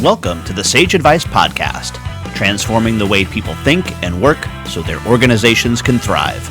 Welcome to the Sage Advice Podcast, transforming the way people think and work so their organizations can thrive.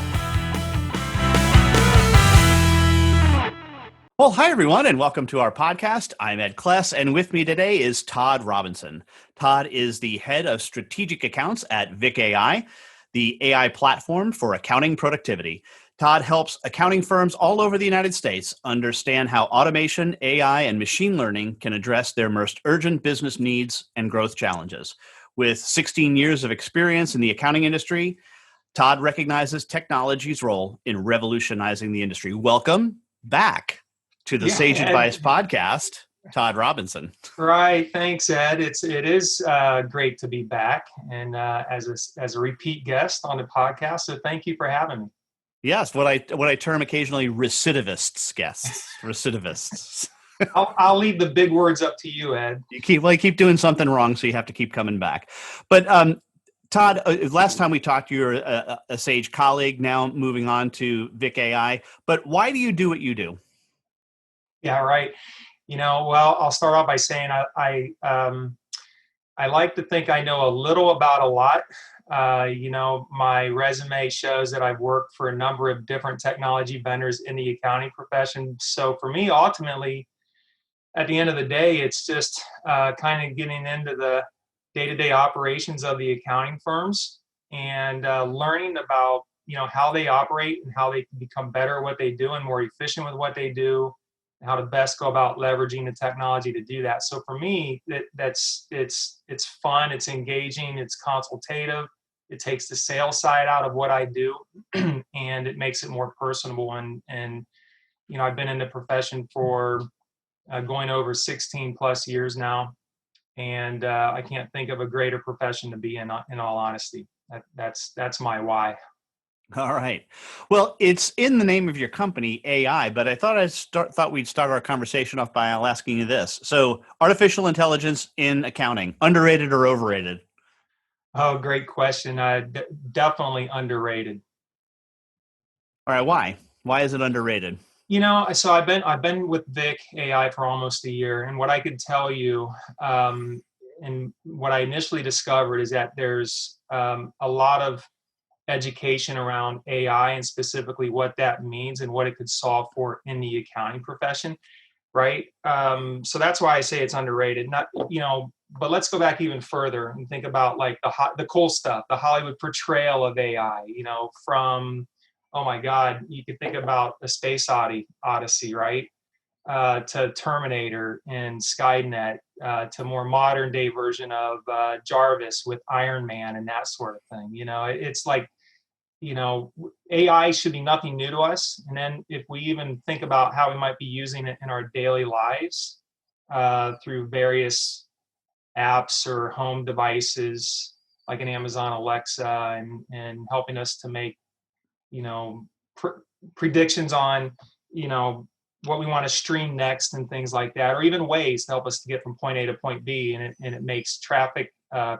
Well, hi, everyone, and welcome to our podcast. I'm Ed Kless, and with me today is Todd Robinson. Todd is the head of strategic accounts at Vic.ai, the AI platform for accounting productivity. Todd helps accounting firms all over the United States understand how automation, AI, and machine learning can address their most urgent business needs and growth challenges. With 16 years of experience in the accounting industry, Todd recognizes technology's role in revolutionizing the industry. Welcome back to the Sage Advice Podcast, Todd Robinson. Right. Thanks, Ed. It is great to be back and as a repeat guest on the podcast. So thank you for having me. Yes, what I term occasionally recidivists guests. Recidivists. I'll leave the big words up to you, Ed. You keep doing something wrong, so you have to keep coming back. But Todd, last time we talked, you were a Sage colleague. Now moving on to Vic.ai. But why do you do what you do? Yeah, right. Well, I'll start off by saying I like to think I know a little about a lot. My resume shows that I've worked for a number of different technology vendors in the accounting profession. So for me, ultimately, at the end of the day, it's just kind of getting into the day-to-day operations of the accounting firms and learning about, how they operate and how they can become better at what they do and more efficient with what they do, and how to best go about leveraging the technology to do that. So for me, it's fun, it's engaging, it's consultative. It takes the sales side out of what I do, and it makes it more personable. And I've been in the profession for going over 16 plus years now, and I can't think of a greater profession to be in all honesty. That's my why. All right. Well, it's in the name of your company, AI, but I thought we'd start our conversation off by asking you this. So, artificial intelligence in accounting, underrated or overrated? Oh, great question. Definitely underrated. All right. Why? Why is it underrated? So I've been with Vic.ai for almost a year, and what I could tell you, and what I initially discovered is that there's a lot of education around AI and specifically what that means and what it could solve for in the accounting profession, right? So that's why I say it's underrated. But let's go back even further and think about like the cool stuff, the Hollywood portrayal of AI. From oh my God, you could think about the Space Odyssey, right? To Terminator and Skynet, to more modern day version of Jarvis with Iron Man and that sort of thing. It's like, AI should be nothing new to us. And then if we even think about how we might be using it in our daily lives through various apps or home devices like an Amazon Alexa and helping us to make, predictions on, what we want to stream next and things like that, or even ways to help us to get from point A to point B, and it makes traffic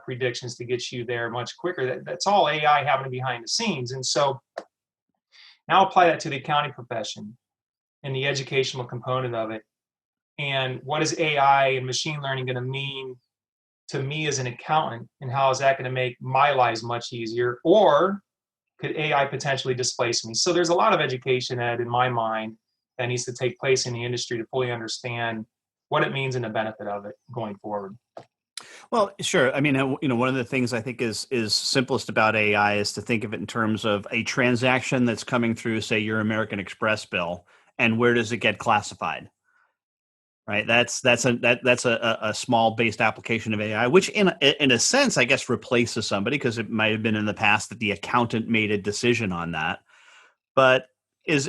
predictions to get you there much quicker. That's all AI happening behind the scenes. And so now apply that to the accounting profession and the educational component of it. And what is AI and machine learning going to mean to me as an accountant, and how is that going to make my lives much easier? Or could AI potentially displace me? So there's a lot of education, Ed, in my mind, that needs to take place in the industry to fully understand what it means and the benefit of it going forward. Well, sure. I mean, one of the things I think is simplest about AI is to think of it in terms of a transaction that's coming through, say, your American Express bill, and where does it get classified? Right. That's a small based application of AI, which in a sense, I guess, replaces somebody, because it might have been in the past that the accountant made a decision on that. But is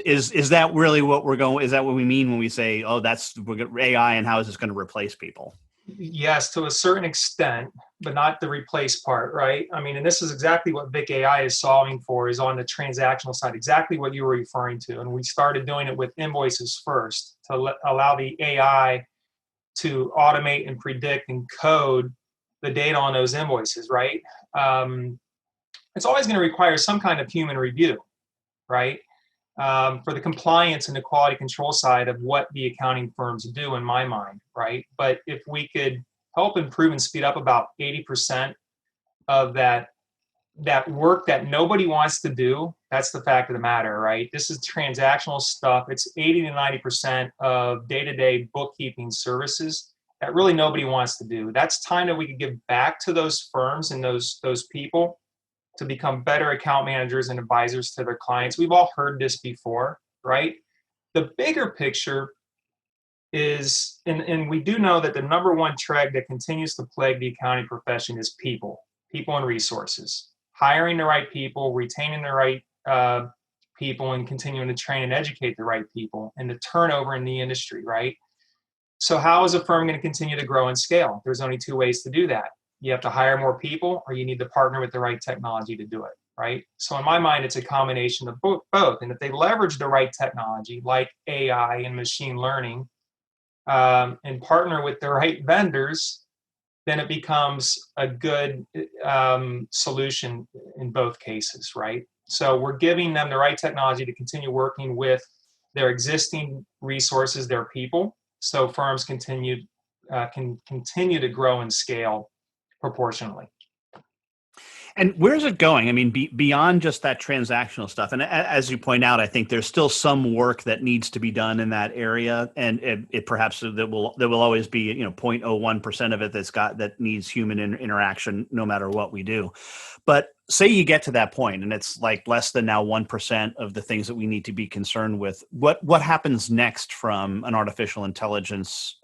that really what we're going? Is that what we mean when we say, oh, we're AI, and how is this going to replace people? Yes, to a certain extent, but not the replace part, right? I mean, and this is exactly what Vic.ai is solving for, is on the transactional side, exactly what you were referring to. And we started doing it with invoices first to allow the AI to automate and predict and code the data on those invoices, right? It's always going to require some kind of human review, right? For the compliance and the quality control side of what the accounting firms do, in my mind, right? But if we could help improve and speed up about 80% of that work that nobody wants to do. That's the fact of the matter, right? This is transactional stuff. It's 80 to 90% of day-to-day bookkeeping services that really nobody wants to do. That's time that we could give back to those firms and those people to become better account managers and advisors to their clients. We've all heard this before, right? The bigger picture is, and we do know that the number one trend that continues to plague the accounting profession is people and resources. Hiring the right people, retaining the right people, and continuing to train and educate the right people, and the turnover in the industry, right? So how is a firm going to continue to grow and scale? There's only two ways to do that. You have to hire more people, or you need to partner with the right technology to do it, right? So in my mind, it's a combination of both. And if they leverage the right technology, like AI and machine learning, and partner with the right vendors, then it becomes a good solution in both cases, right? So we're giving them the right technology to continue working with their existing resources, their people, so firms can continue to grow and scale proportionally. And where's it going? I mean, beyond just that transactional stuff. And as you point out, I think there's still some work that needs to be done in that area, and it perhaps there will always be 0.01% of it that needs human interaction, no matter what we do. But say you get to that point, and it's like less than now 1% of the things that we need to be concerned with. What happens next from an artificial intelligence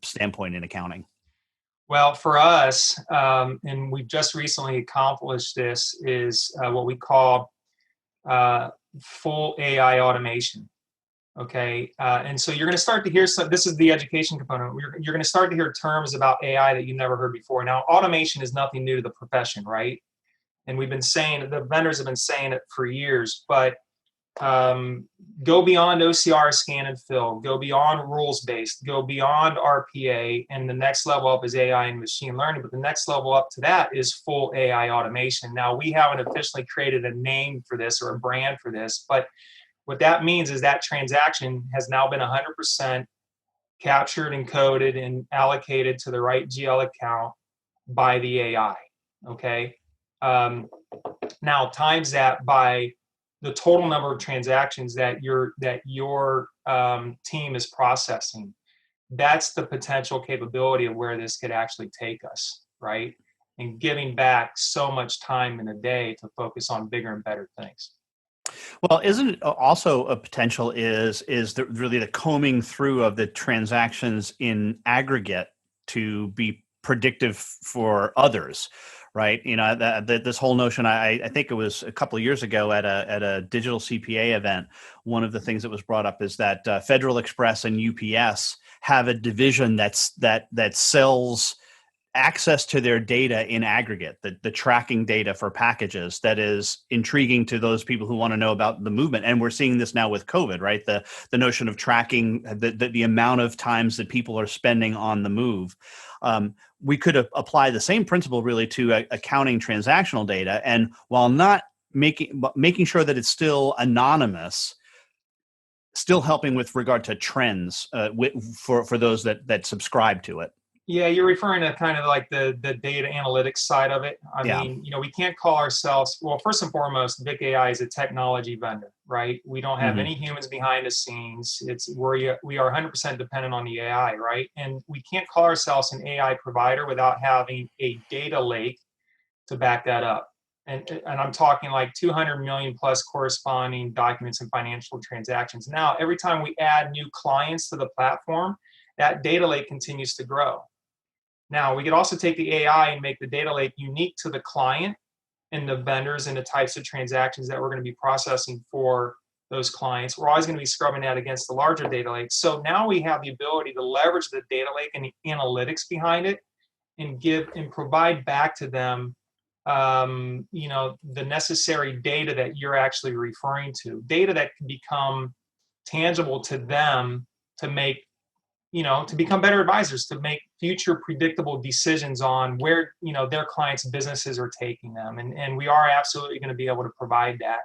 standpoint in accounting? Well, for us, and we've just recently accomplished this, is what we call full AI automation. Okay, and so you're going to start to hear this is the education component. You're going to start to hear terms about AI that you've never heard before. Now, automation is nothing new to the profession, right? And we've been saying, the vendors have been saying it for years, but go beyond OCR, scan and fill, go beyond rules-based, go beyond RPA, and the next level up is AI and machine learning, but the next level up to that is full AI automation. Now, we haven't officially created a name for this or a brand for this, but what that means is that transaction has now been 100% captured, encoded, and allocated to the right GL account by the AI, okay? Now, times that by the total number of transactions that your team is processing. That's the potential capability of where this could actually take us, right? And giving back so much time in a day to focus on bigger and better things. Well, isn't it also a potential really the combing through of the transactions in aggregate to be predictive for others, right? This whole notion. I think it was a couple of years ago at a digital CPA event. One of the things that was brought up is that Federal Express and UPS have a division that sells access to their data in aggregate, the tracking data for packages that is intriguing to those people who want to know about the movement. And we're seeing this now with COVID, right? The notion of tracking the amount of times that people are spending on the move. We could apply the same principle really to accounting transactional data. And while not making sure that it's still anonymous, still helping with regard to trends for those that subscribe to it. Yeah, you're referring to kind of like the data analytics side of it. I mean, we can't call ourselves, well, first and foremost, Vic.ai is a technology vendor, right? We don't have any humans behind the scenes. We are 100% dependent on the AI, right? And we can't call ourselves an AI provider without having a data lake to back that up. And I'm talking like 200 million plus corresponding documents and financial transactions. Now, every time we add new clients to the platform, that data lake continues to grow. Now, we could also take the AI and make the data lake unique to the client and the vendors and the types of transactions that we're going to be processing for those clients. We're always going to be scrubbing that against the larger data lake. So now we have the ability to leverage the data lake and the analytics behind it and provide back to them, the necessary data that you're actually referring to, data that can become tangible to them to make, to become better advisors, to make future predictable decisions on where, their clients' businesses are taking them. And we are absolutely going to be able to provide that.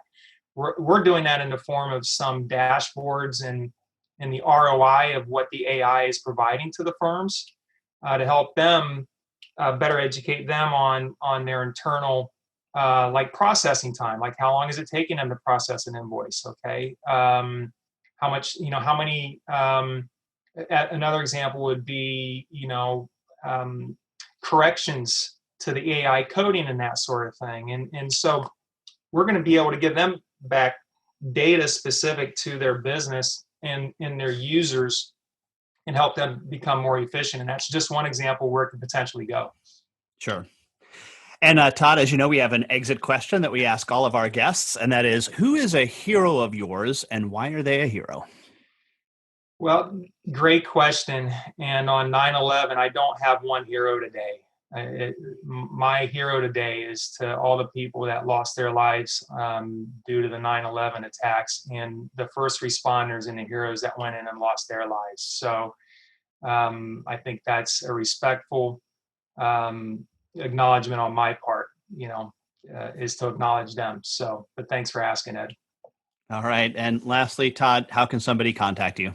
We're doing that in the form of some dashboards and the ROI of what the AI is providing to the firms to help them better educate them on their internal like processing time, like how long is it taking them to process an invoice? Okay, how much, how many. Another example would be, corrections to the AI coding and that sort of thing, and so we're going to be able to give them back data specific to their business and their users and help them become more efficient. And that's just one example where it could potentially go. Sure. And Todd, as you know, we have an exit question that we ask all of our guests, and that is, who is a hero of yours and why are they a hero? Well, great question. And on 9/11, I don't have one hero today. My hero today is to all the people that lost their lives due to the 9/11 attacks, and the first responders and the heroes that went in and lost their lives. So I think that's a respectful acknowledgement on my part, is to acknowledge them. So, but thanks for asking, Ed. All right. And lastly, Todd, how can somebody contact you?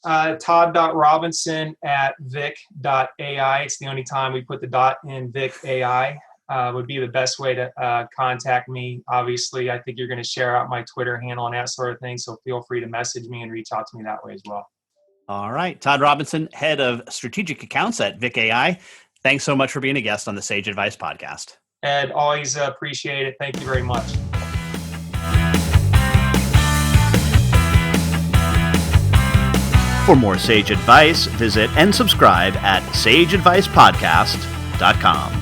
Todd.Robinson at Vic.ai. It's the only time we put the dot in Vic.ai. Would be the best way to contact me. Obviously, I think you're going to share out my Twitter handle and that sort of thing. So feel free to message me and reach out to me that way as well. All right. Todd Robinson, head of strategic accounts at Vic.ai. Thanks so much for being a guest on the Sage Advice podcast. Ed, always appreciate it. Thank you very much. For more Sage Advice, visit and subscribe at sageadvicepodcast.com.